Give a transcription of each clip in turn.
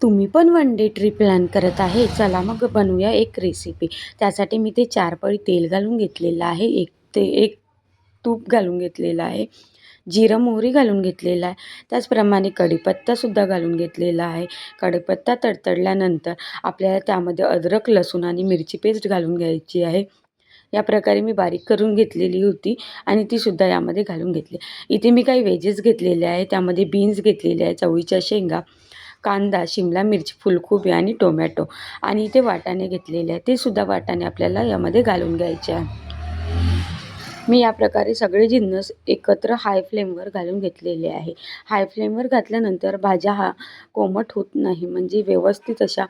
तुम्ही पण one day trip plan करत आहे, चला मग बनवूया एक रेसिपी. त्यासाठी मी ते 4 पळी तेल घालून घेतलेलं आहे, एक तूप घालून घेतलेलं आहे, जिरं मोहरी घालून घेतलेला आहे, त्याचप्रमाणे कढीपत्तासुद्धा घालून घेतलेला आहे. कढीपत्ता तडतडल्यानंतर आपल्याला त्यामध्ये अद्रक, लसूण आणि मिरची पेस्ट घालून घ्यायची आहे. या प्रकारे मी बारीक करून घेतलेली होती आणि तीसुद्धा यामध्ये घालून घेतली. इथे मी काही व्हेजेस घेतलेले आहे, त्यामध्ये बीन्स घेतलेले आहे, चवळीच्या शेंगा, कांदा, शिमला मिरची, फुलकोबी आणि टोमॅटो आणि इथे वाटाणे घेतलेले आहे. ते सुद्धा वाटाणे आपल्याला यामध्ये घालून घ्यायचे आहे. मी या प्रकारे सगळे जिन्नस एकत्र हाय फ्लेमवर घालून घेतलेले आहे. हाय फ्लेमवर घातल्यानंतर भाज्या कोमट होत नाही, म्हणजे व्यवस्थित अशा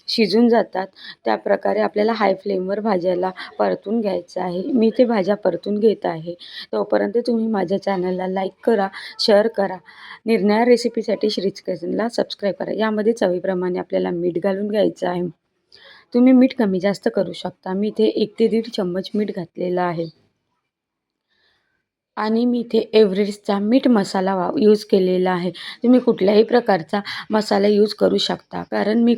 शिजून जातात. त्याप्रकारे आपल्याला हाय फ्लेमवर भाज्याला परतून घ्यायचं आहे. मी ते भाज्या परतून घेत आहे. तोपर्यंत तुम्ही माझ्या चॅनलला लाईक करा, शेअर करा. निरनिराळ्या रेसिपीसाठी श्रीज किचनला सबस्क्राईब करा. यामध्ये चवीप्रमाणे आपल्याला मीठ घालून घ्यायचं आहे. तुम्ही मीठ कमी जास्त करू शकता. मी इथे 1 ते 1.5 चम्मच मीठ घातलेलं आहे आणि मी इथे एव्हरेस्टचा मीठ मसाला यूज केलेला आहे. तुम्ही कुठल्याही प्रकारचा मसाला यूज करू शकता, कारण मी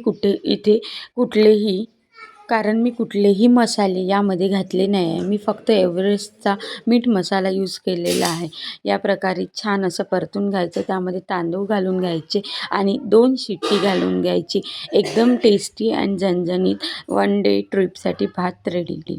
कुठलेही मसाले यामध्ये घातले नाही आहे. मी फक्त एव्हरेस्टचा मीठ मसाला यूज केलेला आहे. या प्रकारे छान असं परतून घ्यायचं. त्यामध्ये तांदूळ घालून घ्यायचे आणि 2 शिट्टी घालून घ्यायची. एकदम टेस्टी आणि झणझणीत वन डे ट्रिपसाठी भात रेडी.